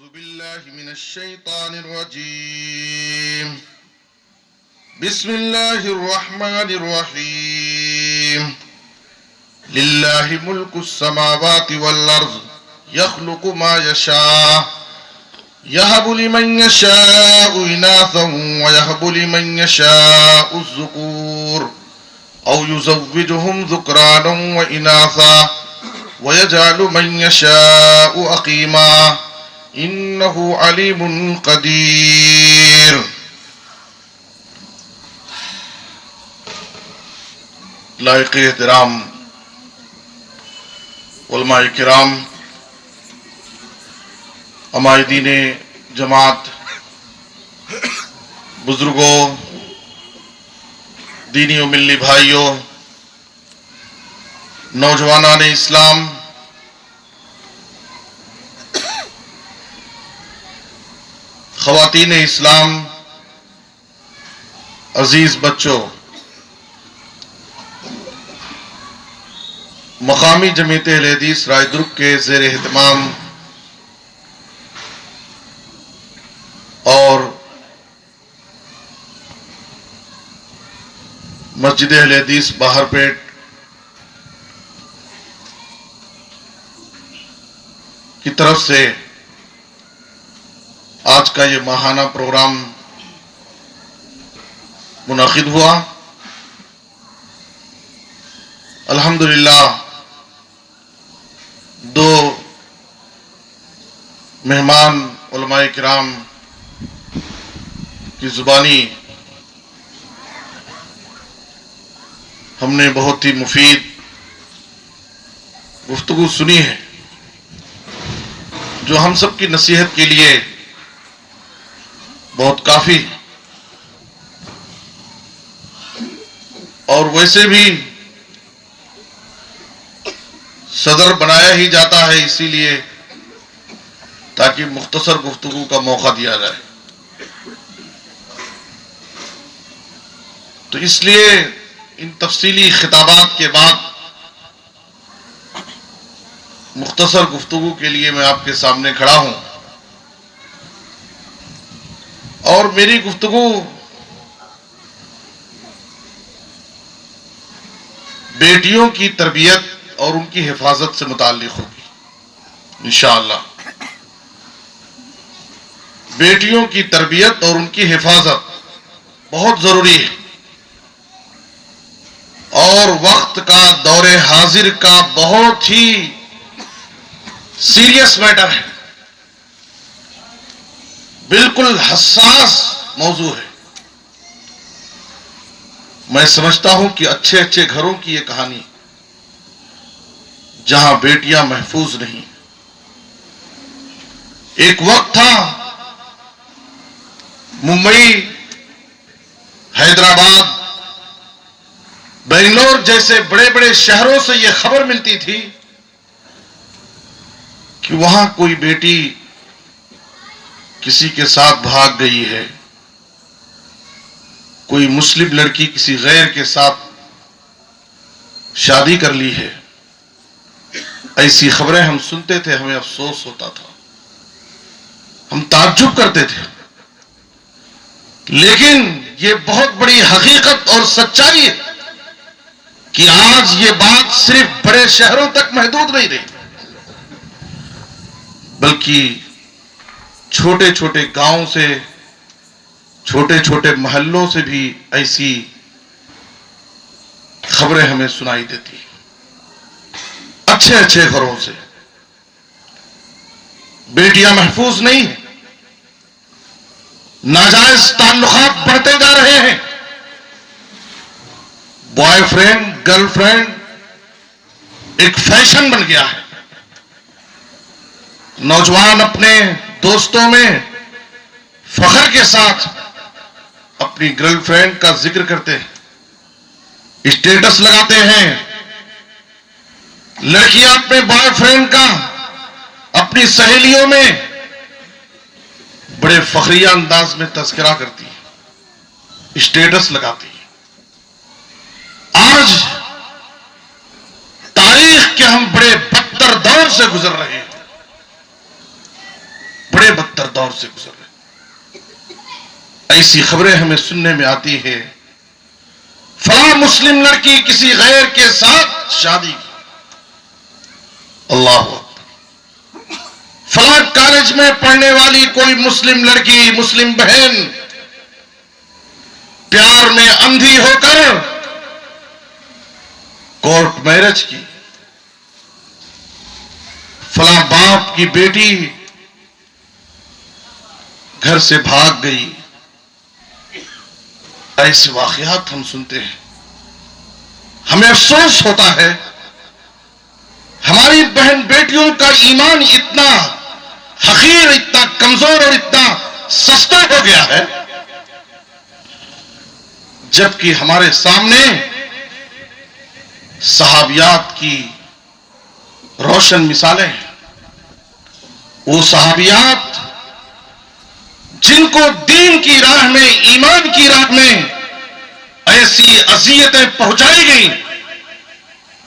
أعوذ بالله من الشيطان الرجيم بسم الله الرحمن الرحيم لله ملك السماوات والأرض يخلق ما يشاء يهب لمن يشاء إناثا ويهب لمن يشاء الذكور أو يزوجهم ذكرانا وإناثا ويجعل من يشاء أقيما إنه عليم قدير. لائق احترام علماء کرام، عمائدین جماعت، بزرگوں، دینی و ملی بھائیوں، نوجوانان اسلام، خواتین اسلام، عزیز بچوں، مقامی جمعیت اہل حدیث رائے درگ کے زیر اہتمام اور مسجد اہل حدیث باہر پیٹ کی طرف سے آج کا یہ ماہانہ پروگرام منعقد ہوا. الحمدللہ دو مہمان علماء کرام کی زبانی ہم نے بہت ہی مفید گفتگو سنی ہے، جو ہم سب کی نصیحت کے لیے بہت کافی ہے. اور ویسے بھی صدر بنایا ہی جاتا ہے اسی لیے تاکہ مختصر گفتگو کا موقع دیا جائے. تو اس لیے ان تفصیلی خطابات کے بعد مختصر گفتگو کے لیے میں آپ کے سامنے کھڑا ہوں. اور میری گفتگو بیٹیوں کی تربیت اور ان کی حفاظت سے متعلق ہوگی انشاءاللہ. بیٹیوں کی تربیت اور ان کی حفاظت بہت ضروری ہے، اور وقت کا، دور حاضر کا بہت ہی سیریس میٹر ہے، بالکل حساس موضوع ہے. میں سمجھتا ہوں کہ اچھے اچھے گھروں کی یہ کہانی جہاں بیٹیاں محفوظ نہیں. ایک وقت تھا ممبئی، حیدرآباد، بنگلور جیسے بڑے بڑے شہروں سے یہ خبر ملتی تھی کہ وہاں کوئی بیٹی کسی کے ساتھ بھاگ گئی ہے، کوئی مسلم لڑکی کسی غیر کے ساتھ شادی کر لی ہے. ایسی خبریں ہم سنتے تھے، ہمیں افسوس ہوتا تھا، ہم تعجب کرتے تھے. لیکن یہ بہت بڑی حقیقت اور سچائی ہے کہ آج یہ بات صرف بڑے شہروں تک محدود نہیں رہی، بلکہ چھوٹے چھوٹے گاؤں سے، چھوٹے چھوٹے محلوں سے بھی ایسی خبریں ہمیں سنائی دیتی. اچھے اچھے گھروں سے بیٹیاں محفوظ نہیں ہیں، ناجائز تعلقات بڑھتے جا رہے ہیں. بوائے فرینڈ، گرل فرینڈ ایک فیشن بن گیا ہے. نوجوان اپنے دوستوں میں فخر کے ساتھ اپنی گرل فرینڈ کا ذکر کرتے ہیں، اسٹیٹس لگاتے ہیں. لڑکیاں اپنے بوائے فرینڈ کا اپنی سہیلیوں میں بڑے فخریہ انداز میں تذکرہ کرتی ہیں، اسٹیٹس لگاتی ہیں. آج تاریخ کے ہم بڑے بدتر دور سے گزر رہے ہیں، بڑے دور سے گزر رہے ہیں۔ ایسی خبریں ہمیں سننے میں آتی ہے، فلاں مسلم لڑکی کسی غیر کے ساتھ شادی کی، اللہ اکبر، فلاں کالج میں پڑھنے والی کوئی مسلم لڑکی، مسلم بہن پیار میں اندھی ہو کر کورٹ میرج کی، فلاں باپ کی بیٹی گھر سے بھاگ گئی۔ ایسے واقعات ہم سنتے ہیں، ہمیں افسوس ہوتا ہے ہماری بہن بیٹیوں کا ایمان اتنا حقیر، اتنا کمزور اور اتنا سستا ہو گیا ہے، جبکہ ہمارے سامنے صحابیات کی روشن مثالیں ہیں۔ وہ صحابیات جن کو دین کی راہ میں، ایمان کی راہ میں ایسی اذیتیں پہنچائی گئیں،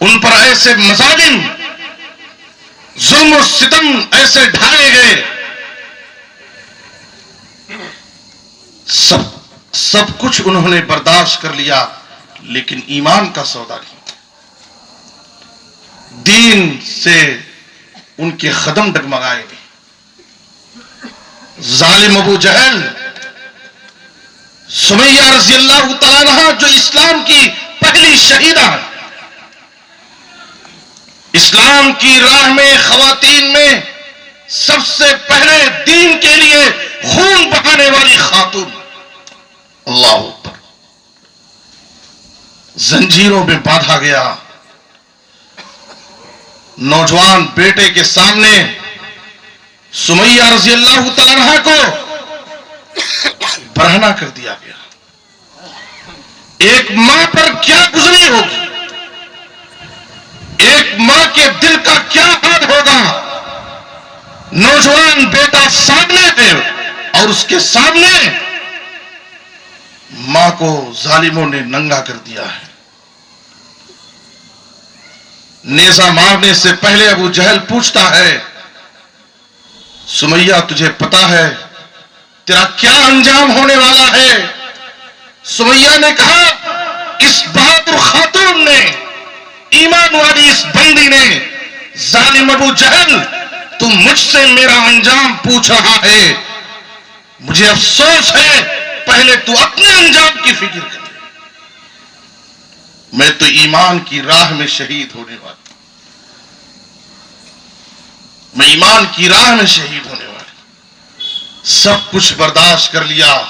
ان پر ایسے مظالم، ظلم و ستم ایسے ڈھائے گئے، سب کچھ انہوں نے برداشت کر لیا، لیکن ایمان کا سودا نہیں، دین سے ان کے قدم ڈگمگائے گئے۔ ظالم ابو جہل، سمیہ رضی اللہ تعالیٰ عنہا جو اسلام کی پہلی شہیدہ، اسلام کی راہ میں خواتین میں سب سے پہلے دین کے لیے خون بہانے والی خاتون، اللہ اکبر، زنجیروں میں باندھا گیا، نوجوان بیٹے کے سامنے سمیہ رضی اللہ تعالیٰ عنہا کو برہنہ کر دیا گیا۔ ایک ماں پر کیا گزری ہوگی، ایک ماں کے دل کا کیا حال ہوگا، نوجوان بیٹا سامنے ہے اور اس کے سامنے ماں کو ظالموں نے ننگا کر دیا ہے۔ نیزہ مارنے سے پہلے ابو جہل پوچھتا ہے، سمیہ تجھے پتا ہے تیرا کیا انجام ہونے والا ہے؟ سمیہ نے کہا، اس بہادر خاتون نے، ایمان والی اس بندی نے، ظالم ابو جہل تو مجھ سے میرا انجام پوچھ رہا ہے، مجھے افسوس ہے، پہلے تو اپنے انجام کی فکر کر، میں تو ایمان کی راہ میں شہید ہونے والا، میں ایمان کی راہ میں شہید ہونے والا، سب کچھ برداشت کر لیا،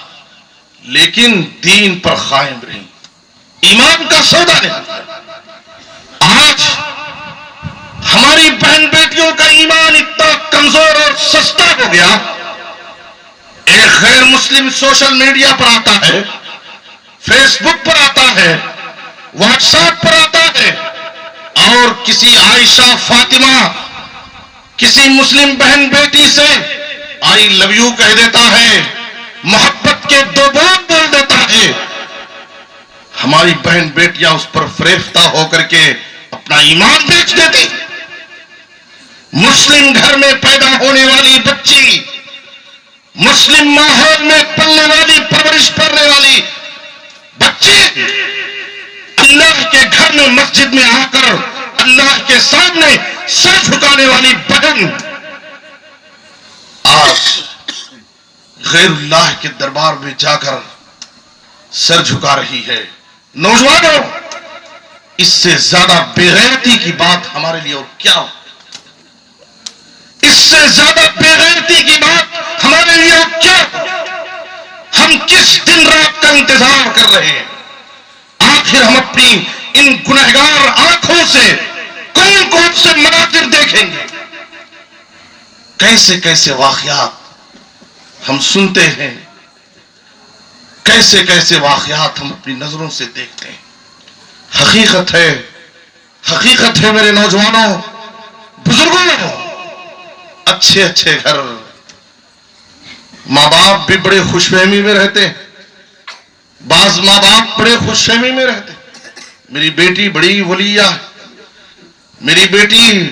لیکن دین پر قائم رہی، ایمان کا سودا نہیں۔ آج ہماری بہن بیٹیوں کا ایمان اتنا کمزور اور سستا ہو گیا، ایک غیر مسلم سوشل میڈیا پر آتا ہے، فیس بک پر آتا ہے، واٹس ایپ پر آتا ہے، اور کسی عائشہ فاطمہ، کسی مسلم بہن بیٹی سے آئی لو یو کہہ دیتا ہے، محبت کے دو بات بول دیتا ہے، ہماری بہن بیٹیاں اس پر فریفتہ ہو کر کے اپنا ایمان بیچ دیتی۔ مسلم گھر میں پیدا ہونے والی بچی، مسلم ماحول میں پلنے والی، پرورش پانے والی بچی، اللہ کے گھر میں، مسجد میں آ کر اللہ کے سامنے سر جھکانے والی بہن، آج غیر اللہ کے دربار میں جا کر سر جھکا رہی ہے۔ نوجوانوں، اس سے زیادہ بے غیرتی کی بات ہمارے لیے اور کیا ہو؟ اس سے زیادہ بے غیرتی کی بات ہمارے لیے اور کیا ہو؟ ہم کس دن رات کا انتظار کر رہے ہیں؟ آخر ہم اپنی ان گنہگار آنکھوں سے کون کون سے مناظر دیکھیں گے؟ کیسے کیسے واقعات ہم سنتے ہیں، کیسے کیسے واقعات ہم اپنی نظروں سے دیکھتے ہیں۔ حقیقت ہے میرے نوجوانوں، بزرگوں، اچھے اچھے گھر، ماں باپ بھی بڑے خوش فہمی میں رہتے ہیں، بعض ماں باپ بڑے خوش فہمی میں رہتے ہیں، میری بیٹی بڑی ولیہ ہے، میری بیٹی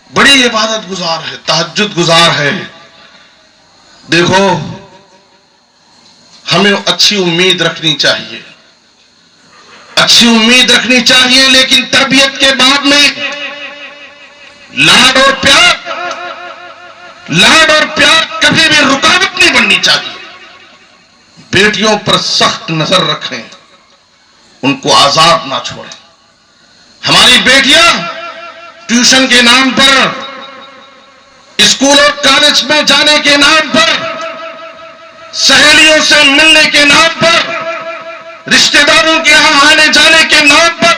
بڑی عبادت گزار ہے، تہجد گزار ہے، دیکھو ہمیں اچھی امید رکھنی چاہیے، اچھی امید رکھنی چاہیے، لیکن تربیت کے بعد میں لاڈ اور پیار کبھی بھی رکاوٹ نہیں بننی چاہیے۔ بیٹیوں پر سخت نظر رکھیں، ان کو آزاد نہ چھوڑیں۔ ہماری بیٹیاں ٹیوشن کے نام پر، اسکول اور کالج میں جانے کے نام پر، سہیلیوں سے ملنے کے نام پر، رشتہ داروں کے یہاں آنے جانے کے نام پر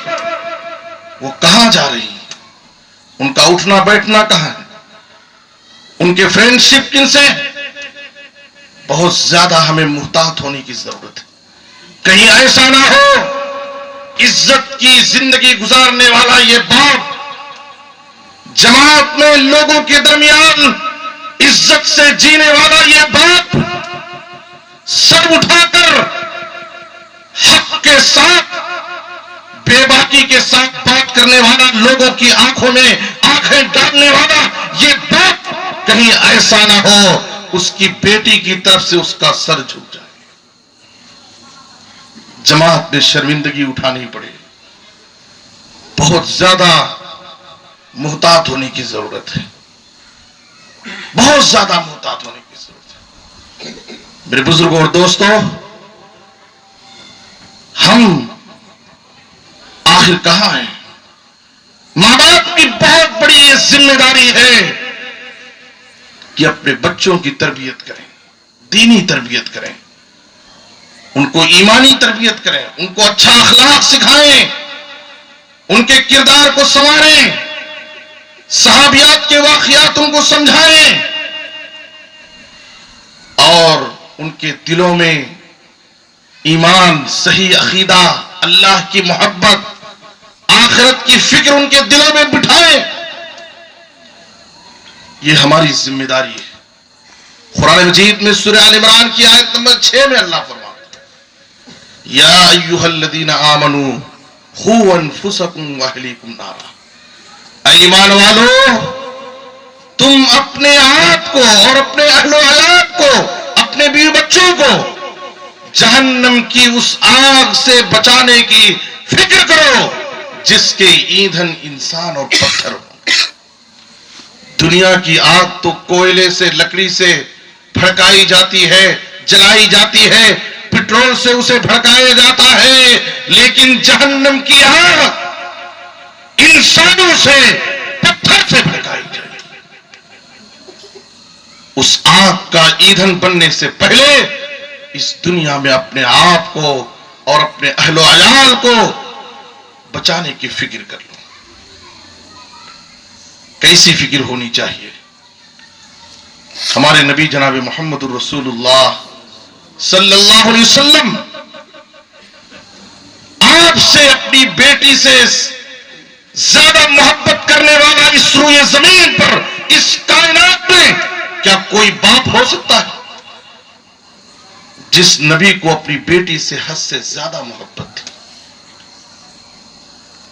وہ کہاں جا رہی ہیں؟ ان کا اٹھنا بیٹھنا کہاں ہے؟ ان کے فرینڈ شپ کن سے؟ بہت زیادہ ہمیں محتاط ہونے کی ضرورت ہے، کہیں ایسا نہ ہو عزت کی زندگی گزارنے والا یہ باپ جماعت میں لوگوں کے درمیان عزت سے جینے والا یہ باپ سر اٹھا کر حق کے ساتھ بے باکی کے ساتھ بات کرنے والا، لوگوں کی آنکھوں میں آنکھیں ڈالنے والا یہ باپ کہیں ایسا نہ ہو اس کی بیٹی کی طرف سے اس کا سر جھک جائے، جماعت میں شرمندگی اٹھانی پڑے۔ بہت زیادہ محتاط ہونے کی ضرورت ہے، بہت زیادہ محتاط ہونے کی ضرورت ہے۔ میرے بزرگوں اور دوستوں، ہم آخر کہاں ہیں؟ ماں باپ کی بہت بڑی یہ ذمہ داری ہے کہ اپنے بچوں کی تربیت کریں، دینی تربیت کریں، ان کو ایمانی تربیت کریں، ان کو اچھا اخلاق سکھائیں، ان کے کردار کو سنواریں، صحابیات کے واقعات ان کو سمجھائیں، اور ان کے دلوں میں ایمان، صحیح عقیدہ، اللہ کی محبت، آخرت کی فکر ان کے دلوں میں بٹھائیں۔ یہ ہماری ذمہ داری ہے۔ قرآن مجید میں سورہ آل عمران کی آیت نمبر 6 میں اللہ فرماتا ہے یا ایھا الذین آمنوا قوا انفسکم واہلیکم نارا، اے ایمان والو تم اپنے آپ کو اور اپنے اہل و عیال کو، اپنے بیوی بچوں کو جہنم کی اس آگ سے بچانے کی فکر کرو جس کے ایندھن انسان اور پتھر ہو۔ دنیا کی آگ تو کوئلے سے، لکڑی سے بھڑکائی جاتی ہے، جلائی جاتی ہے، پٹرول سے اسے بھڑکایا جاتا ہے، لیکن جہنم کی آگ انسانوں سے، پتھر سے بھڑکائی جاتی ہے۔ اس آگ کا ایندھن بننے سے پہلے اس دنیا میں اپنے آپ کو اور اپنے اہل و عیال کو بچانے کی فکر کر لو۔ کیسی فکر ہونی چاہیے؟ ہمارے نبی جناب محمد الرسول اللہ صلی اللہ علیہ وسلم آپ سے، اپنی بیٹی سے زیادہ محبت کرنے والا اس روئے زمین پر، اس کائنات میں کیا کوئی باپ ہو سکتا ہے جس نبی کو اپنی بیٹی سے حد سے زیادہ محبت تھی؟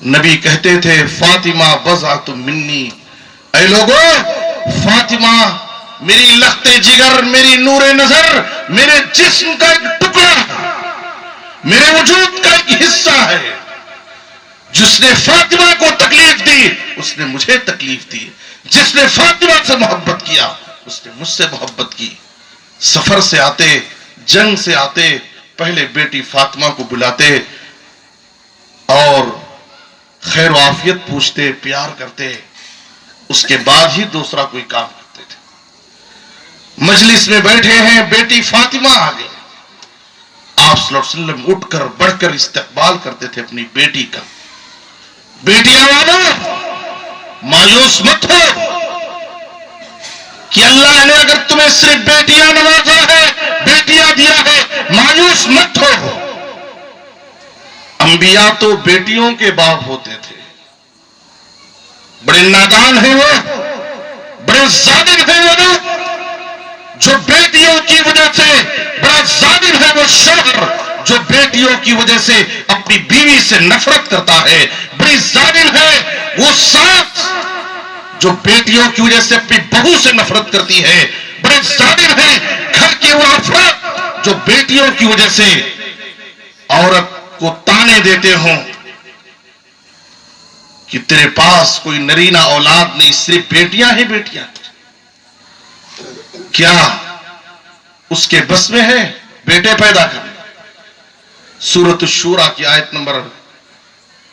نبی کہتے تھے فاطمہ بضعۃ منی، اے لوگوں فاطمہ میری لخت جگر، میری نور نظر، میرے جسم کا ایک ٹکڑا ہے، میرے وجود کا ایک حصہ ہے۔ جس نے فاطمہ کو تکلیف دی اس نے مجھے تکلیف دی، جس نے فاطمہ سے محبت کیا اس نے مجھ سے محبت کی۔ سفر سے آتے، جنگ سے آتے، پہلے بیٹی فاطمہ کو بلاتے اور خیر و عافیت پوچھتے، پیار کرتے، اس کے بعد ہی دوسرا کوئی کام کرتے تھے۔ مجلس میں بیٹھے ہیں، بیٹی فاطمہ آ گئی، آپ صلی اللہ علیہ وسلم اٹھ کر بڑھ کر استقبال کرتے تھے اپنی بیٹی کا۔ بیٹیاں والو مایوس مت ہو کہ اللہ نے اگر تمہیں صرف بیٹیاں نوازا ہے، بیٹیاں دیا ہے، مایوس مت ہو۔ انبیاء تو بیٹیوں کے باپ ہوتے تھے، بڑے نادان ہیں وہ، بڑے ظالم ہیں وہ لوگ جو بیٹیوں کی وجہ سے، بڑا ظالم ہے وہ شوہر جو بیٹیوں کی وجہ سے اپنی بیوی سے نفرت کرتا ہے، بڑی ظالم ہے وہ ساس جو بیٹیوں کی وجہ سے اپنی بہو سے نفرت کرتی ہے، بڑا بڑے ظالم ہیں گھر کے وہ افراد جو بیٹیوں کی وجہ سے عورت کو تانے دیتے ہوں کہ تیرے پاس کوئی نرینہ اولاد نہیں، صرف بیٹیاں ہی بیٹیاں. کیا اس کے بس میں ہے بیٹے پیدا کرنے؟ سورۃ الشورى کی آیت نمبر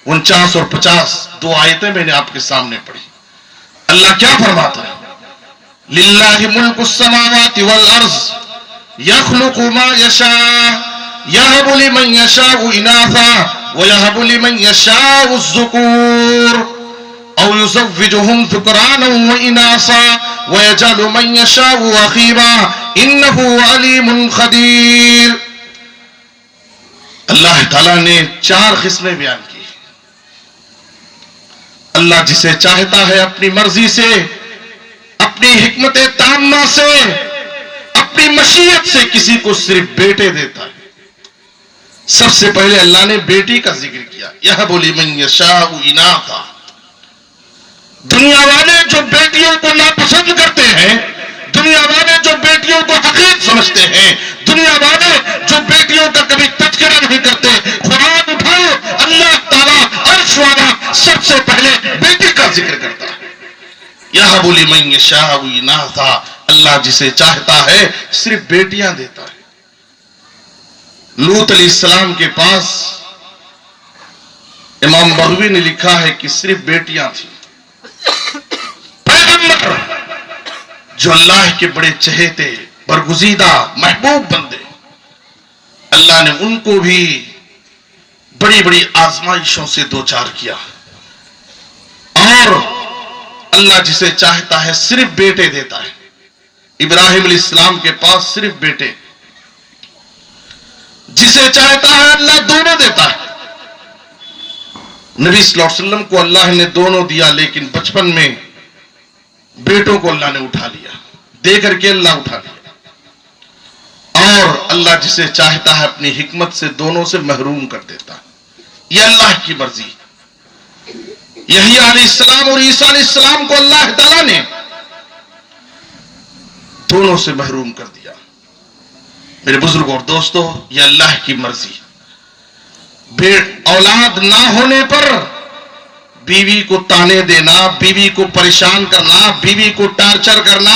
49 اور 50 دو آیتیں میں نے آپ کے سامنے پڑھی. اللہ کیا فرماتا ہے؟ للہ ملک السماوات والارض یخلق ما یشاء یہب لمن یشاء اناثا ویہب لمن یشاء الذکور او یزوجہم ذکرانا واناثا ویجعل من یشاء عقیما انہ علیم خبیر. اللہ تعالیٰ نے 4 قسمیں بیان کی. اللہ جسے چاہتا ہے اپنی مرضی سے، اپنی حکمت تامہ سے، اپنی مشیت سے کسی کو صرف بیٹے دیتا ہے. سب سے پہلے اللہ نے بیٹی کا ذکر کیا، یہب لمن یشاء اناثا. دنیا والے جو بیٹیوں کو ناپسند کرتے ہیں، دنیا والے جو بیٹیوں کو حقیر سمجھتے ہیں، دنیا والے جو بیٹیوں کا کبھی تذکرہ نہیں کرتے، قرآن اٹھاؤ اللہ تعالیٰ عرش والا سب سے پہلے بیٹی کا ذکر کرتا ہے. یہب لمن یشاء اناثا. اللہ جسے چاہتا ہے صرف بیٹیاں دیتا ہے. لوط علیہ السلام کے پاس امام بغوی نے لکھا ہے کہ صرف بیٹیاں تھیں. پیغمبر جو اللہ کے بڑے چہیتے برگزیدہ محبوب بندے، اللہ نے ان کو بھی بڑی بڑی آزمائشوں سے دوچار کیا. اور اللہ جسے چاہتا ہے صرف بیٹے دیتا ہے. ابراہیم علیہ السلام کے پاس صرف بیٹے، جسے چاہتا ہے اللہ دونوں دیتا ہے. نبی صلی اللہ علیہ وسلم کو اللہ نے دونوں دیا، لیکن بچپن میں بیٹوں کو اللہ نے اٹھا لیا، دے کر کے اللہ اٹھا لیا. اور اللہ جسے چاہتا ہے اپنی حکمت سے دونوں سے محروم کر دیتا ہے. یہ اللہ کی مرضی. یحییٰ علیہ السلام اور عیسیٰ علیہ السلام کو اللہ تعالیٰ نے دونوں سے محروم کر دیا. میرے بزرگوں اور دوستوں، یہ اللہ کی مرضی. اولاد نہ ہونے پر بیوی کو تانے دینا، بیوی کو پریشان کرنا، بیوی کو ٹارچر کرنا،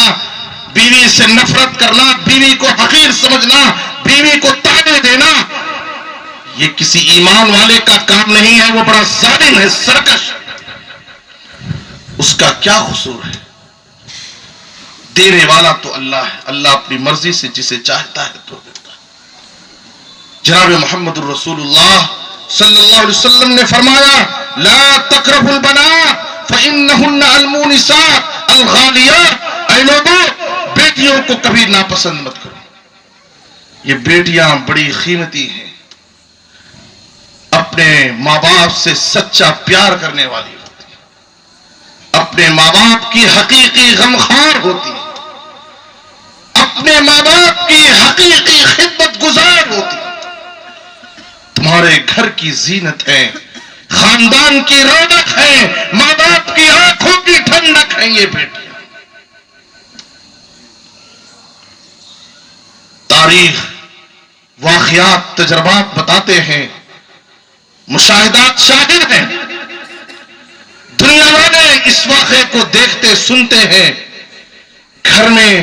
بیوی سے نفرت کرنا، بیوی کو حقیر سمجھنا، بیوی کو تانے دینا، یہ کسی ایمان والے کا کام نہیں ہے. وہ بڑا ظالم ہے، سرکش. اس کا کیا قصور ہے؟ دینے والا تو اللہ ہے. اللہ اپنی مرضی سے جسے چاہتا ہے تو دیتا ہے. جناب محمد الرسول اللہ صلی اللہ علیہ وسلم نے فرمایا، لا تقربوا البنات فإنهن المونسات الغالیات. اے لوگوں، بیٹیوں کو کبھی ناپسند مت کرو. یہ بیٹیاں بڑی قیمتی ہیں. اپنے ماں باپ سے سچا پیار کرنے والی ہوتی ہیں، اپنے ماں باپ کی حقیقی غمخوار ہوتی ہیں، اپنے ماں باپ کی حقیقی خدمت گزار ہوتی ہیں. تمہارے گھر کی زینت ہے، خاندان کی رونق ہے، ماں باپ کی آنکھوں کی ٹھنڈک ہے یہ بیٹیاں. تاریخ، واقعات، تجربات بتاتے ہیں، مشاہدات شاہد ہیں. دنیا والے اس واقعے کو دیکھتے سنتے ہیں. گھر میں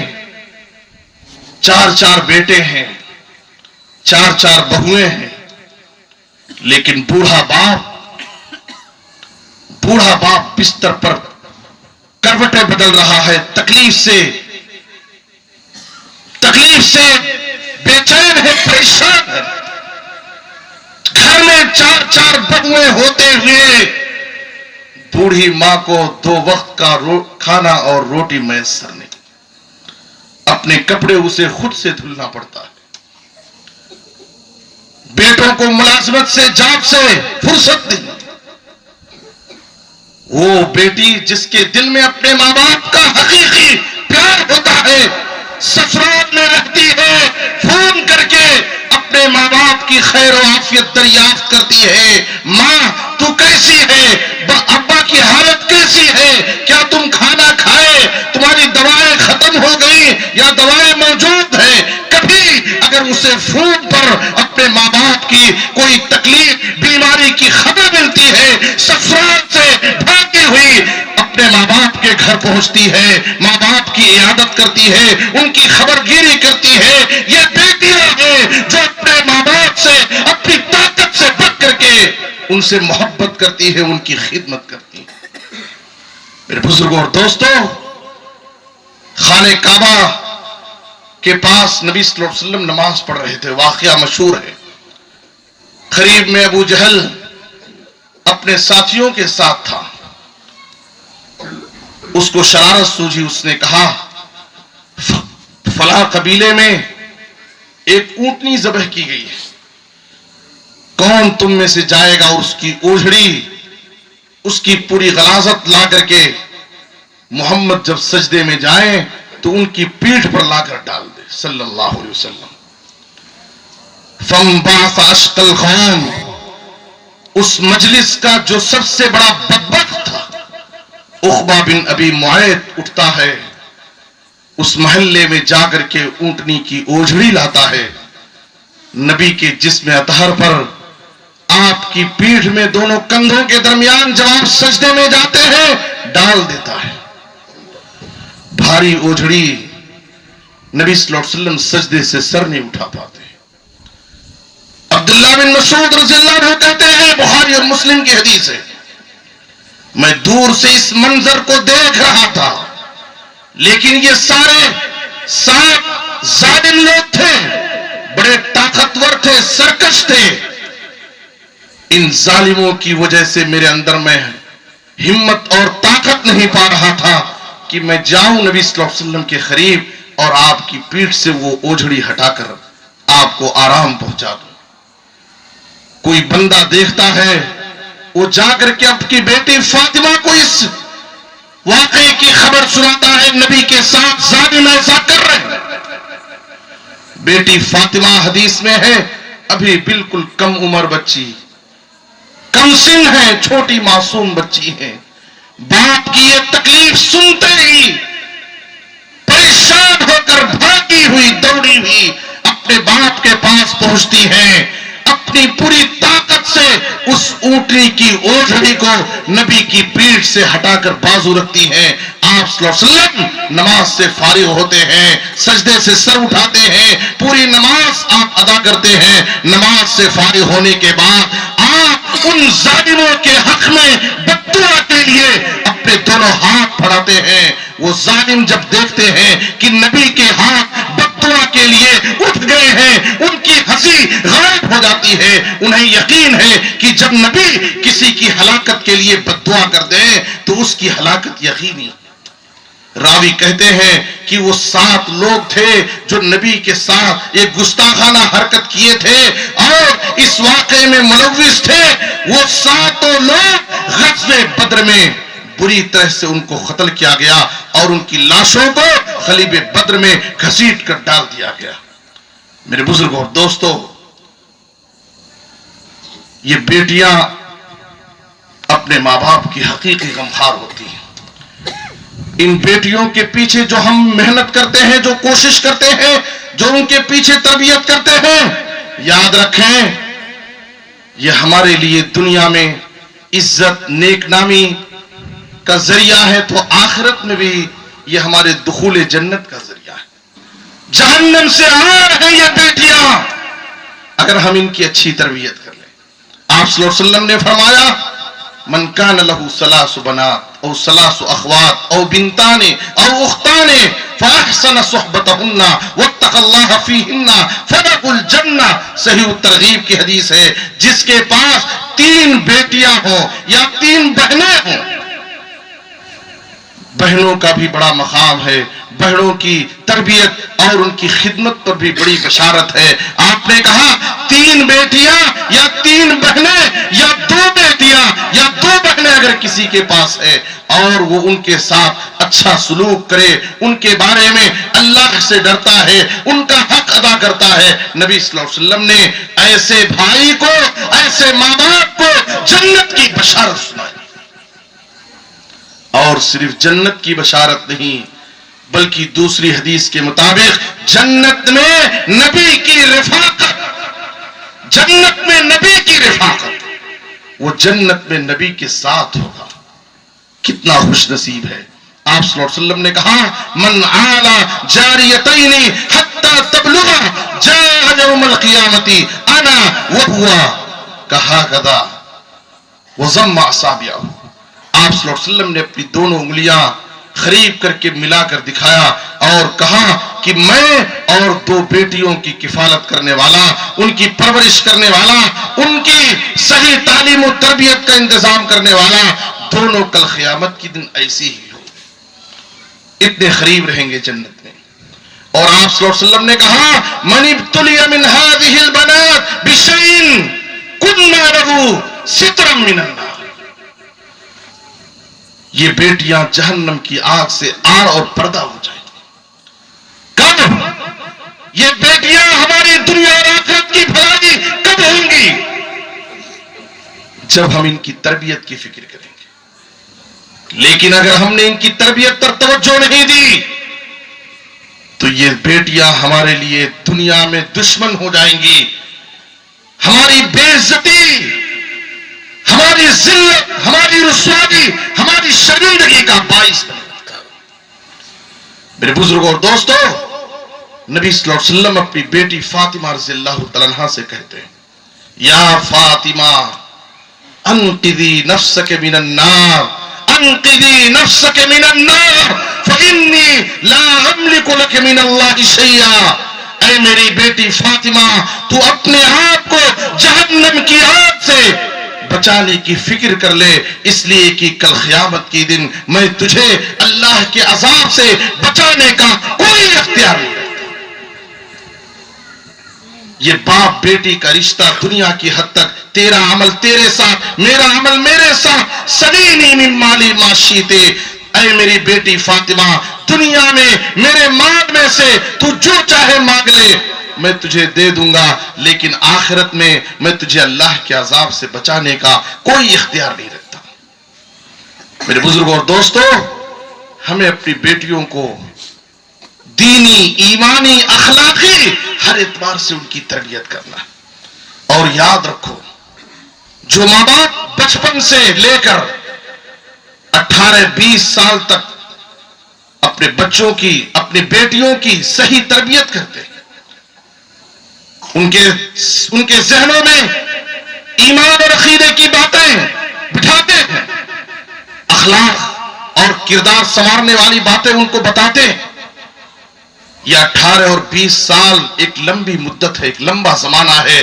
4 بیٹے ہیں، 4 بہویں ہیں، لیکن بوڑھا باپ بستر پر کروٹیں بدل رہا ہے، تکلیف سے بے چین ہے، پریشان ہے. گھر میں 4 بہویں ہوتے ہوئے بوڑھی ماں کو 2 وقت کا کھانا اور روٹی میسر نہیں. اپنے کپڑے اسے خود سے دھلنا پڑتا ہے. بیٹوں کو ملازمت سے، جاب سے فرصت نہیں. وہ بیٹی جس کے دل میں اپنے ماں باپ کا حقیقی پیار ہوتا ہے، سسرال میں رہتی ہے، فون کر کے اپنے ماں باپ کی خیر و عافیت دریافت کرتی ہے. ماں تو کیسی ہے؟ ابا کی حالت کیسی ہے؟ کیا تم کھانا کھائے؟ تمہاری دوائیں ختم ہو گئی یا دوائیں اسے فون پر اپنے ماں باپ کی کوئی تکلیف بیماری کی خبر ملتی ہے، سسرال سے بھاگی ہوئی اپنے ماں باپ کے گھر پہنچتی ہے، ماں باپ کی عیادت کرتی ہے، ان کی خبر گیری کرتی ہے۔ یہ بیٹیاں ہیں جو اپنے ماں باپ سے اپنی طاقت سے بڑھ کر کے ان سے محبت کرتی ہے، ان کی خدمت کرتی ہے۔ میرے بزرگوں اور دوستوں، خانہ کعبہ کے پاس نبی صلی اللہ علیہ وسلم نماز پڑھ رہے تھے۔ واقعہ مشہور ہے، قریب میں ابو جہل اپنے ساتھیوں کے ساتھ تھا، اس کو شرارت سوجھی، اس نے کہا فلاں قبیلے میں ایک اونٹنی ذبح کی گئی ہے، کون تم میں سے جائے گا اور اس کی اوجھڑی، اس کی پوری غلاظت لا کر کے محمد جب سجدے میں جائیں تو ان کی پیٹھ پر لا کر ڈال دے صلی اللہ علیہ وسلم۔ فانبعث اشقى القوم، اس مجلس کا جو سب سے بڑا بدبخت تھا عقبہ بن ابی معیط اٹھتا ہے، اس محلے میں جا کر کے اونٹنی کی اوجھڑی لاتا ہے، نبی کے جسم اطہر پر آپ کی پیٹھ میں دونوں کندھوں کے درمیان جب آپ سجدے میں جاتے ہیں ڈال دیتا ہے۔ بھاری اوجھڑی، نبی صلی اللہ علیہ وسلم سجدے سے سر نہیں اٹھا پاتے۔ عبداللہ بن مسعود رضی اللہ عنہ کہتے ہیں، بخاری اور مسلم کی حدیث ہے، میں دور سے اس منظر کو دیکھ رہا تھا، لیکن یہ سارے 7 ظالم لوگ تھے، بڑے طاقتور تھے، سرکش تھے، ان ظالموں کی وجہ سے میرے اندر میں ہمت اور طاقت نہیں پا رہا تھا کہ میں جاؤں نبی صلی اللہ علیہ وسلم کے قریب اور آپ کی پیٹھ سے وہ اوجھڑی ہٹا کر آپ کو آرام پہنچا دوں۔ کوئی بندہ دیکھتا ہے، وہ جا کر کے اپنی بیٹی فاطمہ کو اس واقعے کی خبر سناتا ہے، نبی کے ساتھ ظالم ایسا کر رہے ہیں۔ بیٹی فاطمہ حدیث میں ہے ابھی بالکل کم عمر بچی، کم سن ہے، چھوٹی معصوم بچی ہے، باپ کی یہ تکلیف سنتے ہی پریشان ہو کر بھاگی ہوئی دوڑی ہوئی اپنے باپ کے پاس پہنچتی ہے، اپنی پوری طاقت سے اس اونٹنی کی اوجھڑی کو نبی کی پیٹھ سے ہٹا کر بازو رکھتی ہے۔ آپ صلی اللہ علیہ وسلم نماز سے فارغ ہوتے ہیں، سجدے سے سر اٹھاتے ہیں، پوری نماز آپ ادا کرتے ہیں۔ نماز سے فارغ ہونے کے بعد آپ ان ظالموں کے حق میں بد دعا کے لیے اپنے دونوں ہاتھ بڑھاتے ہیں۔ وہ ظالم جب دیکھتے ہیں کہ نبی کے ہاتھ بد دعا کے لیے اٹھ گئے ہیں، ان کی ہنسی غائب ہو جاتی ہے۔ انہیں یقین ہے کہ جب نبی کسی کی ہلاکت کے لیے بد دعا کر دیں تو اس کی ہلاکت یقینی۔ راوی کہتے ہیں کہ وہ 7 لوگ تھے جو نبی کے ساتھ ایک گستاخانہ حرکت کیے تھے اور اس واقعے میں ملوث تھے۔ وہ 7 لوگ غزوہ بدر میں بری طرح سے ان کو قتل کیا گیا اور ان کی لاشوں کو خلیب بدر میں گھسیٹ کر ڈال دیا گیا۔ میرے بزرگوں اور دوستوں، یہ بیٹیاں اپنے ماں باپ کی حقیقی غمخوار ہوتی ہیں۔ ان بیٹیوں کے پیچھے جو ہم محنت کرتے ہیں، جو کوشش کرتے ہیں، جو ان کے پیچھے تربیت کرتے ہیں، یاد رکھیں یہ ہمارے لیے دنیا میں عزت نیک نامی کا ذریعہ ہے تو آخرت میں بھی یہ ہمارے دخول جنت کا ذریعہ ہے۔ جہنم سے آر ہیں یہ بیٹیاں اگر ہم ان کی اچھی تربیت کر لیں۔ آپ صلی اللہ علیہ وسلم نے فرمایا من کان لہ 3 بنات او 3 اخوات او بنتان او اختان فاحسن صحبتهن واتقى الله فيهن فله الجنہ۔ صحیح الترغیب کی حدیث ہے، جس کے پاس 3 بیٹیاں ہوں یا 3 بہنیں ہوں، بہنوں کا بھی بڑا مقام ہے، بہنوں کی تربیت اور ان کی خدمت پر بھی بڑی بشارت ہے۔ آپ نے کہا 3 بیٹیاں یا 3 بہنیں یا 2 بیٹیاں یا 2 بہنیں اگر کسی کے پاس ہے اور وہ ان کے ساتھ اچھا سلوک کرے، ان کے بارے میں اللہ سے ڈرتا ہے، ان کا حق ادا کرتا ہے، نبی صلی اللہ علیہ وسلم نے ایسے بھائی کو، ایسے ماں باپ کو جنت کی بشارت سنائی۔ اور صرف جنت کی بشارت نہیں، بلکہ دوسری حدیث کے مطابق جنت میں نبی کی رفاقت، جنت میں نبی کی رفاقت، وہ جنت میں نبی کے ساتھ ہوگا۔ کتنا خوش نصیب ہے۔ آپ صلی اللہ علیہ وسلم نے کہا من عالی جاریتین حتی تبلغ جاء یوم القیامت انا وہو کہاکذا وضم اصابعہ۔ آپ صلی اللہ علیہ وسلم نے اپنی دونوں انگلیاں قریب کر کے ملا کر دکھایا اور کہا کہ میں اور دو بیٹیوں کی کفالت کرنے والا، ان کی پرورش کرنے والا، ان کی صحیح تعلیم و تربیت کا انتظام کرنے والا، دونوں کل قیامت کی دن ایسی ہی ہو، اتنے قریب رہیں گے جنت میں۔ اور آپ صلی اللہ علیہ وسلم نے کہا من ابتلی من هذه البنات بشيء كنا له سترا من النار۔ یہ بیٹیاں جہنم کی آگ سے آڑ اور پردہ ہو جائیں گی۔ کب یہ بیٹیاں ہماری دنیا اور آخرت کی بھلائی کب ہوں گی؟ جب ہم ان کی تربیت کی فکر کریں گے۔ لیکن اگر ہم نے ان کی تربیت پر توجہ نہیں دی تو یہ بیٹیاں ہمارے لیے دنیا میں دشمن ہو جائیں گی، ہماری بے عزتی، ہماری ذلت، ہماری رسوائی، ہماری شرمندگی کا باعث بنے گا۔ میرے بزرگوں اور دوستو، نبی صلی اللہ علیہ وسلم اپنی بیٹی فاطمہ رضی اللہ تعالیٰ عنہا سے کہتے ہیں یا فاطمہ انقذی نفسک من النار، انقذی نفسک من النار فإنی لا املک لک من اللہ شیئا۔ اے میری بیٹی فاطمہ، تو اپنے آپ کو جہنم کی آگ سے بچانے کی فکر کر لے، اس لیے کہ کل قیامت کے دن میں تجھے اللہ کے عذاب سے بچانے کا کوئی اختیار نہیں رکھتا۔ یہ باپ بیٹی کا رشتہ دنیا کی حد تک تیرا عمل تیرے ساتھ، میرا عمل میرے ساتھ، سلینی من مالی ما شئت۔ اے میری بیٹی فاطمہ، دنیا میں میرے مال میں سے تو جو چاہے مانگ لے، میں تجھے دے دوں گا، لیکن آخرت میں میں تجھے اللہ کے عذاب سے بچانے کا کوئی اختیار نہیں رکھتا۔ میرے بزرگوں اور دوستو، ہمیں اپنی بیٹیوں کو دینی، ایمانی، اخلاقی ہر اعتبار سے ان کی تربیت کرنا۔ اور یاد رکھو، جو ماں باپ بچپن سے لے کر 18-20 سال تک اپنے بچوں کی، اپنی بیٹیوں کی صحیح تربیت کرتے ہیں، ان کے ذہنوں میں ایمان اور عقیدے کی باتیں بٹھاتے ہیں، اخلاق اور کردار سنوارنے والی باتیں ان کو بتاتے ہیں۔ یہ 18 اور 20 سال ایک لمبی مدت ہے، ایک لمبا زمانہ ہے۔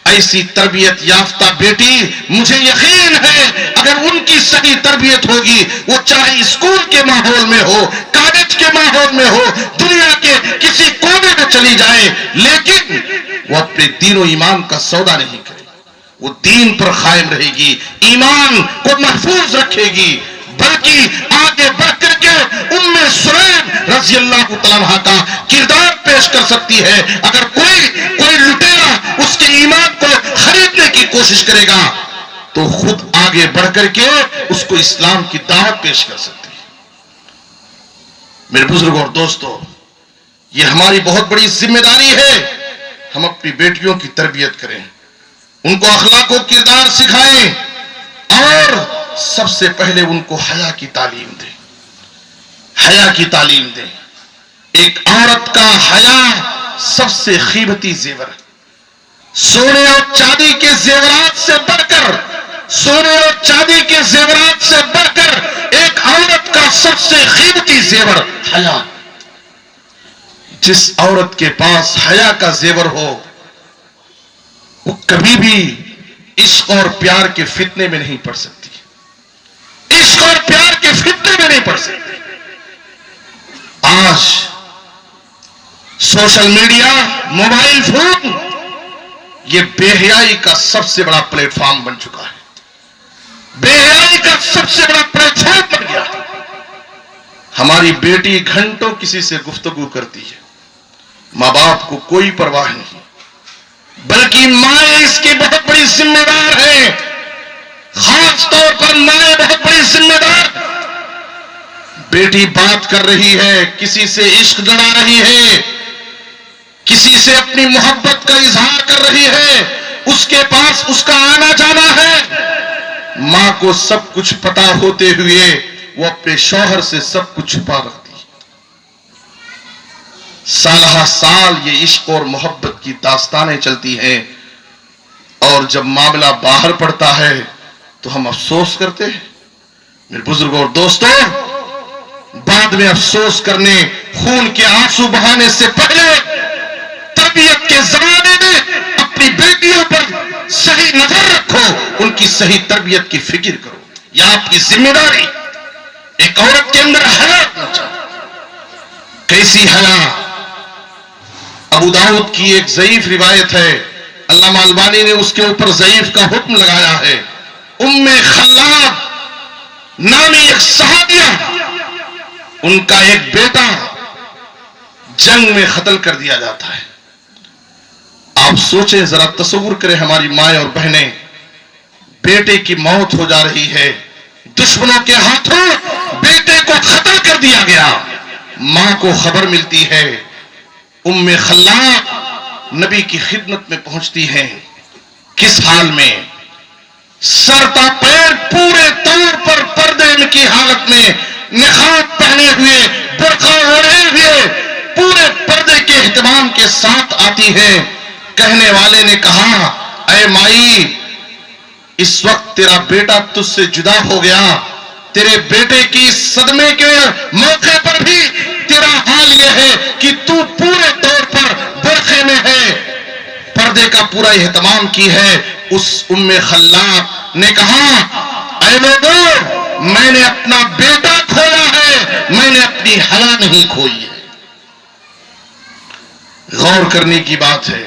ایسی تربیت یافتہ بیٹی، مجھے یقین ہے اگر ان کی صحیح تربیت ہوگی، وہ چاہے اسکول کے ماحول میں ہو، کالج کے ماحول میں ہو، دنیا کے کسی کونے میں چلی جائے، لیکن وہ اپنے دین و ایمان کا سودا نہیں کرے گی، وہ دین پر قائم رہے گی، ایمان کو محفوظ رکھے گی، بلکہ آگے بڑھ کر کے ام سلیم رضی اللہ تعالیٰ عنہ کا کردار پیش کر سکتی ہے۔ اگر کوئی لٹیرا اس کے ایمان کو خریدنے کی کوشش کرے گا تو خود آگے بڑھ کر کے اس کو اسلام کی دعوت پیش کر سکتی ہے۔ میرے بزرگوں اور دوستو، یہ ہماری بہت بڑی ذمہ داری ہے، ہم اپنی بیٹیوں کی تربیت کریں، ان کو اخلاق و کردار سکھائیں، اور سب سے پہلے ان کو حیا کی تعلیم دیں، حیا کی تعلیم دیں۔ ایک عورت کا حیا سب سے قیمتی زیور ہے، سونے اور چاندی کے زیورات سے بڑھ کر، سونے اور چاندی کے زیورات سے بڑھ کر ایک عورت کا سب سے قیمتی زیور حیا۔ جس عورت کے پاس حیا کا زیور ہو، وہ کبھی بھی عشق اور پیار کے فتنے میں نہیں پڑ سکتی، عشق اور پیار کے فتنے میں نہیں پڑ سکتی۔ آج سوشل میڈیا، موبائل فون، یہ بے حیائی کا سب سے بڑا پلیٹ فارم بن چکا ہے، بے حیائی کا سب سے بڑا پلیٹ فارم بن گیا۔ ہماری بیٹی گھنٹوں کسی سے گفتگو کرتی ہے، ماں باپ کو کوئی پرواہ نہیں، بلکہ مائیں اس کی بہت بڑی ذمہ دار ہے، خاص طور پر مائیں بہت بڑی ذمہ دار۔ بیٹی بات کر رہی ہے، کسی سے عشق لڑا رہی ہے، کسی سے اپنی محبت کا اظہار کر رہی ہے، اس کے پاس اس کا آنا جانا ہے، ماں کو سب کچھ پتا ہوتے ہوئے وہ اپنے شوہر سے سب کچھ چھپا رکھتی ہے۔ سالہ سال یہ عشق اور محبت کی داستانیں چلتی ہیں، اور جب معاملہ باہر پڑتا ہے تو ہم افسوس کرتے ہیں۔ میرے بزرگوں اور دوستوں، بعد میں افسوس کرنے، خون کے آنسو بہانے سے پہلے تربیت کے زمانے میں اپنی بیٹیوں پر صحیح نظر رکھو، ان کی صحیح تربیت کی فکر کرو، یہ آپ کی ذمہ داری۔ ایک عورت کے اندر حیا ہونا چاہیے۔ کیسی حیا؟ ابو داؤد کی ایک ضعیف روایت ہے، علامہ البانی نے اس کے اوپر ضعیف کا حکم لگایا ہے۔ ام خلاب نامی ایک صحابیہ، ان کا ایک بیٹا جنگ میں قتل کر دیا جاتا ہے۔ آپ سوچیں، ذرا تصور کریں، ہماری مائیں اور بہنیں، بیٹے کی موت ہو جا رہی ہے، دشمنوں کے ہاتھوں بیٹے کو قتل کر دیا گیا، ماں کو خبر ملتی ہے، ام خلاب نبی کی خدمت میں پہنچتی ہیں۔ کس حال میں؟ سر تا پیر پورے طور پر پردے کی حالت میں، نقاب پہنے ہوئے، برقع اوڑھے ہوئے، پورے پردے کے اہتمام کے ساتھ آتی ہے۔ کہنے والے نے کہا، اے مائی، اس وقت تیرا بیٹا تجھ سے جدا ہو گیا، تیرے بیٹے کی صدمے کے موقع پر بھی تیرا حال یہ ہے کہ تو پورے طور پر برقعے میں ہے، پردے کا پورا اہتمام کی ہے۔ اس ام خلاب نے کہا، اے لوگوں، میں نے اپنا بیٹا کھویا ہے، میں نے اپنی حیا نہیں کھوئی ہے۔ غور کرنے کی بات ہے۔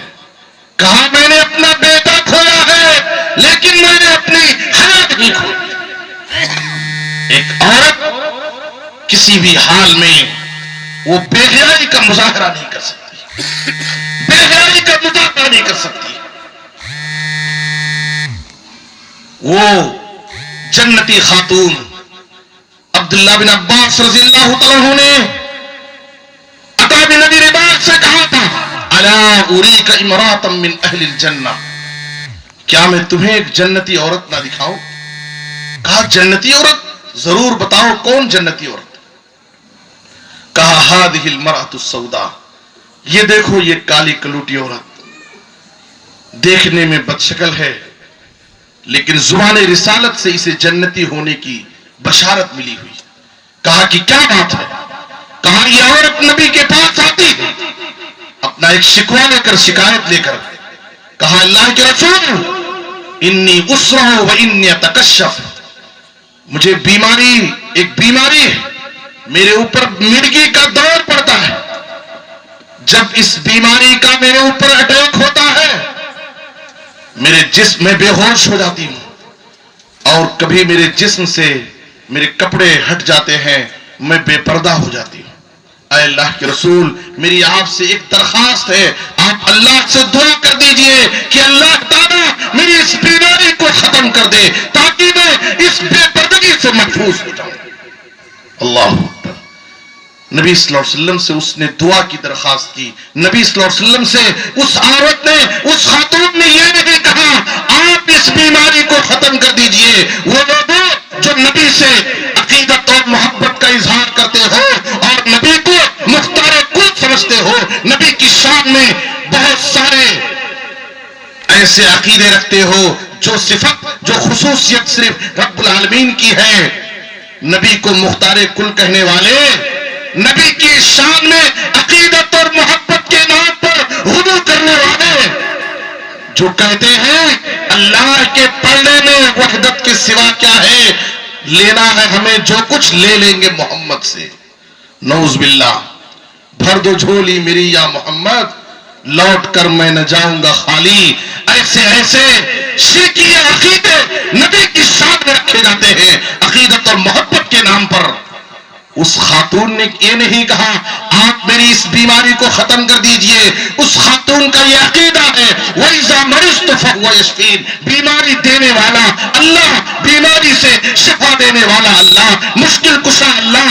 کہا، میں نے اپنا بیٹا کھویا ہے لیکن میں نے اپنی حیا نہیں کھوئی۔ ایک عورت کسی بھی حال میں وہ بے حیائی کا مظاہرہ نہیں کر سکتی، بے حیائی کا مظاہرہ نہیں کر سکتی۔ وہ جنتی خاتون عبداللہ بن عباس رضی اللہ تعالیٰ عنہ نے عطا بن ابی رباح سے کہا تھا، الا اریک امراۃ من اہل الجنہ، کیا میں تمہیں ایک جنتی عورت نہ دکھاؤں؟ کہا، جنتی عورت؟ ضرور بتاؤ، کون جنتی عورت؟ کہا، ہذہ المرأۃ السوداء، یہ دیکھو، یہ کالی کلوٹی عورت دیکھنے میں بد شکل ہے، لیکن زبان رسالت سے اسے جنتی ہونے کی بشارت ملی ہوئی۔ کہا کہ کیا بات ہے؟ کہا، یہ عورت نبی کے پاس آتی ہے اپنا ایک شکوہ لے کر، شکایت لے کر۔ کہا، اللہ کے رسول، انی اسرع و انی اتکشف، مجھے بیماری، ایک بیماری ہے، میرے اوپر مرگی کا دور پڑتا ہے، جب اس بیماری کا میرے اوپر اٹیک ہوتا ہے میرے جسم میں بے ہوش ہو جاتی ہوں، اور کبھی میرے جسم سے میرے کپڑے ہٹ جاتے ہیں، میں بے پردہ ہو جاتی ہوں۔ اے اللہ کے رسول، میری آپ سے ایک درخواست ہے، آپ اللہ سے دعا کر دیجئے کہ اللہ تعالیٰ میری اس بیماری کو ختم کر دے تاکہ میں اس بے پردگی سے محفوظ ہو جاؤں۔ اللہ اکبر۔ نبی صلی اللہ علیہ وسلم سے اس نے دعا کی درخواست کی۔ نبی صلی اللہ علیہ وسلم سے اس عورت نے، اس خاتون نے یہ نہیں کہا آپ اس بیماری کو ختم کر دیجئے۔ وہ لوگوں جو نبی سے عقیدت اور محبت کا اظہار کرتے ہو اور نبی کو مختار کل سمجھتے ہو، نبی کی شان میں بہت سارے ایسے عقیدے رکھتے ہو جو صفت، جو خصوصیت صرف رب العالمین کی ہے، نبی کو مختار کل کہنے والے، نبی کی شان میں عقیدت اور محبت کے نام پر غلو کرنے والے، جو کہتے ہیں اللہ کے پلڑے میں وحدت کے سوا کیا ہے، لینا ہے ہمیں جو کچھ لے لیں گے محمد سے، نعوذ باللہ، بھر دو جھولی میری یا محمد، لوٹ کر میں نہ جاؤں گا خالی۔ ایسے ایسے شرکی عقیدے نبی کی شان میں رکھے جاتے ہیں عقیدت اور محبت کے نام پر۔ اس خاتون نے یہ نہیں کہا آپ میری اس بیماری کو ختم کر دیجئے، اس خاتون کا یہ عقیدہ ہے وَإِذَا مَرِضْتُ فَهُوَ يَشْفِينِ، بیماری دینے والا اللہ، بیماری سے شفا دینے والا اللہ، مشکل کشا اللہ،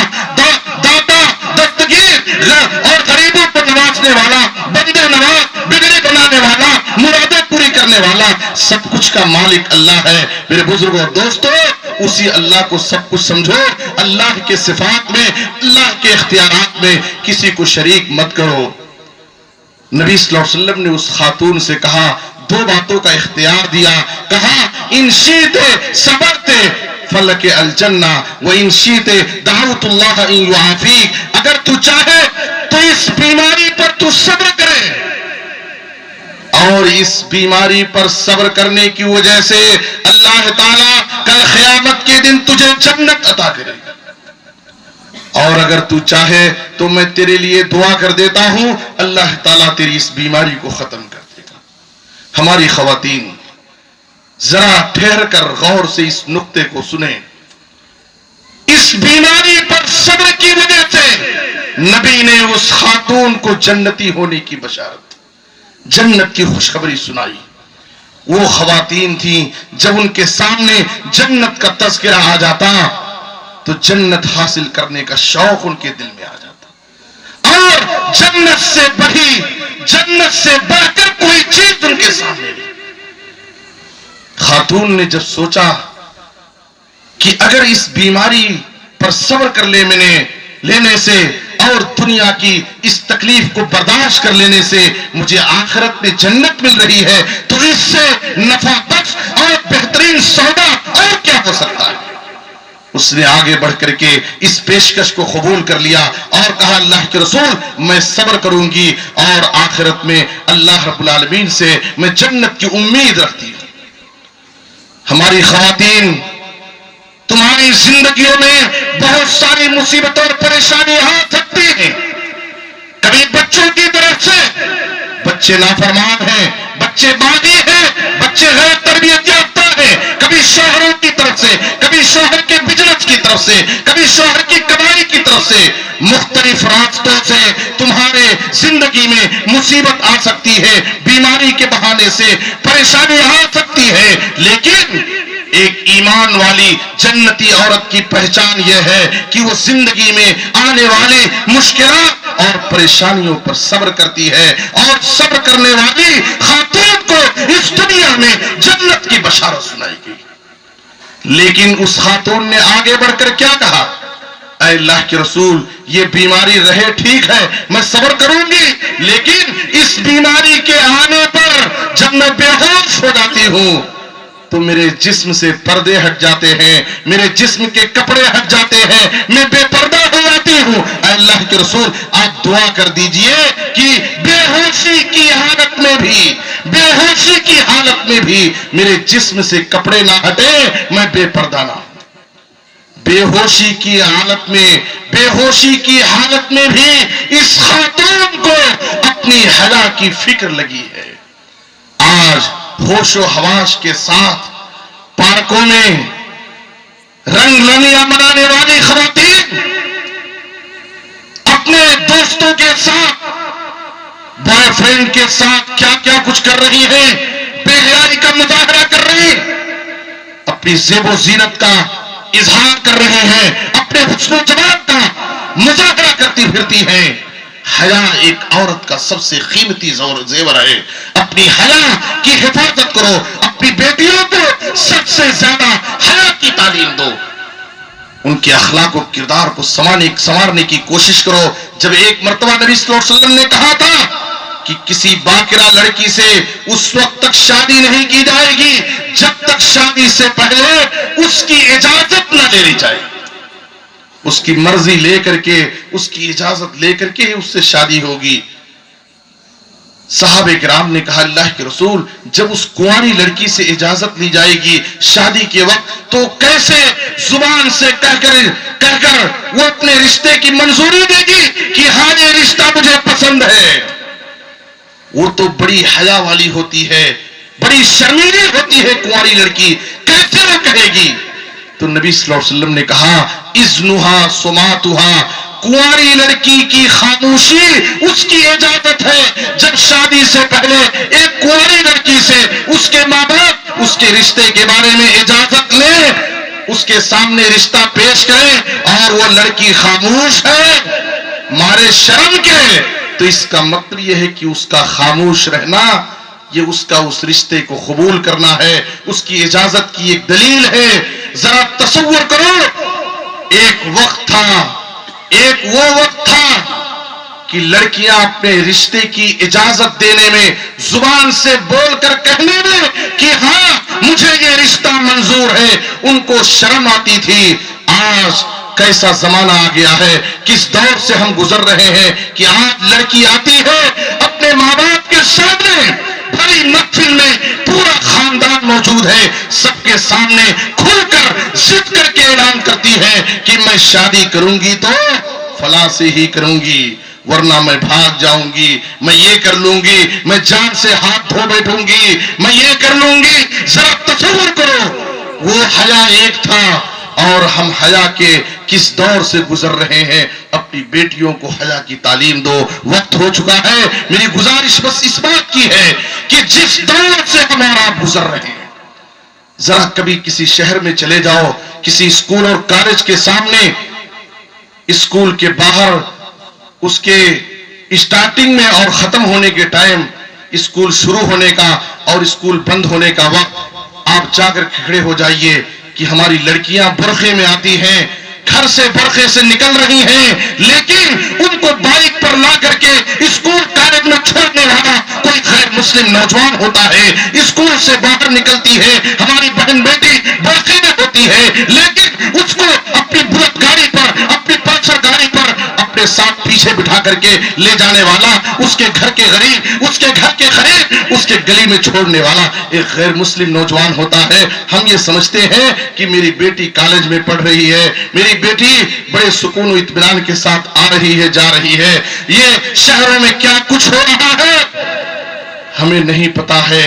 کرنے والا، سب کچھ کا مالک اللہ ہے۔ میرے بزرگوں اور دوستوں، اسی اللہ کو سب کچھ سمجھو، اللہ کے صفات میں، اللہ کے اختیارات میں کسی کو شریک مت کرو۔ نبی صلی اللہ علیہ وسلم نے اس خاتون سے کہا، دو باتوں کا اختیار دیا، کہا ان شئت صبرت فلک الجنہ و ان شئت دعوت اللہ ان یعافیک، اگر تو چاہے تو اس بیماری پر تو صبر کرے، اور اس بیماری پر صبر کرنے کی وجہ سے اللہ تعالیٰ کل قیامت کے دن تجھے جنت عطا کرے گا، اور اگر تو چاہے تو میں تیرے لیے دعا کر دیتا ہوں، اللہ تعالیٰ تیری اس بیماری کو ختم کر دے گا۔ ہماری خواتین ذرا ٹھہر کر غور سے اس نقطے کو سنیں، اس بیماری پر صبر کی وجہ سے نبی نے اس خاتون کو جنتی ہونے کی بشارت، جنت کی خوشخبری سنائی۔ وہ خواتین تھیں جب ان کے سامنے جنت کا تذکرہ آ جاتا تو جنت حاصل کرنے کا شوق ان کے دل میں آ جاتا، اور جنت سے بڑھی، جنت سے بڑھ کر کوئی چیز ان کے سامنے نہیں۔ خاتون نے جب سوچا کہ اگر اس بیماری پر صبر کر لینے سے اور دنیا کی اس تکلیف کو برداشت کر لینے سے مجھے آخرت میں جنت مل رہی ہے، تو اس سے نفع بخش اور بہترین سودا اور کیا ہو سکتا ہے۔ اس نے آگے بڑھ کر کے اس پیشکش کو قبول کر لیا اور کہا، اللہ کے رسول میں صبر کروں گی اور آخرت میں اللہ رب العالمین سے میں جنت کی امید رکھتی ہوں۔ ہماری خواتین، تمہاری زندگیوں میں بہت ساری مصیبتیں اور پریشانیاں آ سکتی ہیں، کبھی بچوں کی طرف سے، بچے نافرمان ہیں، بچے باغی ہیں، بچے غیر تربیت یافتہ ہیں، کبھی شوہروں کی طرف سے، کبھی شوہر کے بزنس کی طرف سے، کبھی شوہر کی کمائی کی طرف سے، مختلف راستوں سے تمہارے زندگی میں مصیبت آ سکتی ہے، بیماری کے بہانے سے پریشانی آ سکتی ہے، لیکن ایک ایمان والی جنتی عورت کی پہچان یہ ہے کہ وہ زندگی میں آنے والی مشکلات اور پریشانیوں پر صبر کرتی ہے، اور صبر کرنے والی خاتون کو اس دنیا میں جنت کی بشارت سنائی گئی۔ لیکن اس خاتون نے آگے بڑھ کر کیا کہا، اے اللہ کے رسول یہ بیماری رہے ٹھیک ہے، میں صبر کروں گی، لیکن اس بیماری کے آنے پر جب میں بے ہوش ہو جاتی ہوں تو میرے جسم سے پردے ہٹ جاتے ہیں، میرے جسم کے کپڑے ہٹ جاتے ہیں، میں بے پردہ ہو جاتی ہوں۔ اے اللہ کے رسول آپ دعا کر دیجئے کہ بے ہوشی کی حالت میں بھی، بے ہوشی کی حالت میں بھی میرے جسم سے کپڑے نہ ہٹیں، میں بے پردہ نہ ہوں۔ بے ہوشی کی حالت میں، بے ہوشی کی حالت میں بھی اس خاتون کو اپنی حیا کی فکر لگی ہے۔ آج ہوش و حواس کے ساتھ پارکوں میں رنگ رنگیاں منانے والی خواتین اپنے دوستوں کے ساتھ، بوائے فرینڈ کے ساتھ کیا کیا کچھ کر رہی ہیں، بے حیائی کا مظاہرہ کر رہی ہیں، اپنی زیب و زینت کا اظہار کر رہے ہیں، اپنے حسن و جمال کا مظاہرہ کرتی پھرتی ہیں۔ حیا ایک عورت کا سب سے قیمتی زیور ہے، اپنی حیا کی حفاظت کرو، اپنی بیٹیوں کو سب سے زیادہ حیا کی تعلیم دو، ان کے اخلاق و کردار کو سنوارنے کی کوشش کرو۔ جب ایک مرتبہ نبی صلی اللہ علیہ وسلم نے کہا تھا کہ کسی باکرہ لڑکی سے اس وقت تک شادی نہیں کی جائے گی جب تک شادی سے پہلے اس کی اجازت نہ لینی چاہیے، اس کی مرضی لے کر کے، اس کی اجازت لے کر کے اس سے شادی ہوگی۔ صحابہ کرام نے کہا، اللہ کے رسول جب اس کنواری لڑکی سے اجازت لی جائے گی شادی کے وقت تو کیسے زبان سے کہہ کر وہ اپنے رشتے کی منظوری دے گی کہ ہاں یہ رشتہ مجھے پسند ہے؟ وہ تو بڑی حیا والی ہوتی ہے، بڑی شرمیلی ہوتی ہے کنواری لڑکی، کیسے وہ کہے گی؟ تو نبی صلی اللہ علیہ وسلم نے کہا، اذنھا سماتھا، کنواری لڑکی کی خاموشی اس کی اجازت ہے۔ جب شادی سے پہلے ایک کنواری لڑکی سے اس کے ماں باپ اس کے رشتے کے بارے میں اجازت لیں، اس کے سامنے رشتہ پیش کریں اور وہ لڑکی خاموش ہے مارے شرم کے، تو اس کا مطلب یہ ہے کہ اس کا خاموش رہنا یہ اس کا اس رشتے کو قبول کرنا ہے، اس کی اجازت کی ایک دلیل ہے۔ ذرا تصور کرو، ایک وقت تھا، ایک وہ وقت تھا کہ لڑکیاں اپنے رشتے کی اجازت دینے میں، زبان سے بول کر کہنے میں کہ ہاں مجھے یہ رشتہ منظور ہے، ان کو شرم آتی تھی۔ آج کیسا زمانہ آ گیا ہے، کس دور سے ہم گزر رہے ہیں کہ آج لڑکی آتی ہے اپنے ماں باپ کے سامنے، بڑی محفل میں پورا خاندان موجود ہے، سب کے سامنے کھل کر ضد کر کے اعلان کرتی ہے کہ میں شادی کروں گی تو فلاں سے ہی کروں گی، ورنہ میں بھاگ جاؤں گی، میں یہ کر لوں گی، میں جان سے ہاتھ دھو بیٹھوں گی، میں یہ کر لوں گی۔ ذرا تصور کرو، وہ حیا ایک تھا اور ہم حیا کے کس دور سے گزر رہے ہیں۔ اپنی بیٹیوں کو حیا کی تعلیم دو، وقت ہو چکا ہے۔ میری گزارش بس اس بات کی ہے کہ جس دور سے ہم اور آپ گزر رہے ہیں، ذرا کبھی کسی شہر میں چلے جاؤ، کسی اسکول اور کالج کے سامنے، اسکول کے باہر، اس کے اسٹارٹنگ میں اور ختم ہونے کے ٹائم، اسکول شروع ہونے کا اور اسکول بند ہونے کا وقت، آپ جا کر کھڑے ہو جائیے کہ ہماری لڑکیاں برقعے میں آتی ہیں، گھر سے برقعے سے نکل رہی ہیں، لیکن ان کو بائک پر لا کر کے اسکول کالج میں چھوڑنے والا کوئی غیر مسلم نوجوان ہوتا ہے۔ اسکول سے باہر نکلتی ہے ہماری بہن بیٹی، برقعے میں ہوتی ہے، لیکن اس کو اپنی بلٹ گاڑی پر، اپنی پلسر گاڑی پر اپنے ساتھ پیچھے بٹھا کر کے لے جانے والا، اس کے گھر کے غریب، اس کے گھر کے قریب، اس کے گلی میں چھوڑنے والا ایک غیر مسلم نوجوان ہوتا ہے۔ ہم یہ سمجھتے ہیں کہ میری بیٹی کالج میں پڑھ رہی ہے، میری بیٹی بڑے سکون و اطمینان کے ساتھ آ رہی ہے، جا رہی ہے، یہ شہروں میں کیا کچھ ہو رہا ہے ہمیں نہیں پتا ہے۔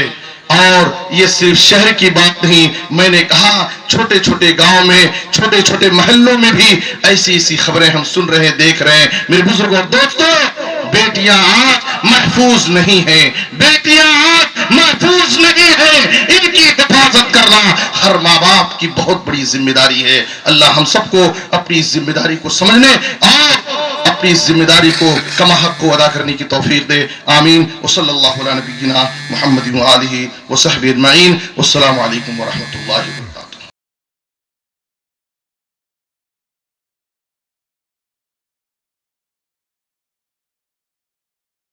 اور یہ صرف شہر کی بات نہیں، میں نے کہا چھوٹے چھوٹے گاؤں میں، چھوٹے چھوٹے محلوں میں بھی ایسی ایسی خبریں ہم سن رہے ہیں، دیکھ رہے ہیں۔ میرے بزرگوں اور دوستوں، بیٹیاں آج محفوظ نہیں ہیں، بیٹیاں آج محفوظ نہیں ہیں، ان کی حفاظت کرنا ہر ماں باپ کی بہت بڑی ذمہ داری ہے۔ اللہ ہم سب کو اپنی اس ذمہ داری کو سمجھنے اور اپنی ذمہ داری کو کما حق کو ادا کرنے کی توفیق دے، آمین۔ وصلی اللہ علی نبینا محمد وآلہ وصحبہ اجمعین، والسلام علیکم ورحمۃ اللہ وبرکاتہ۔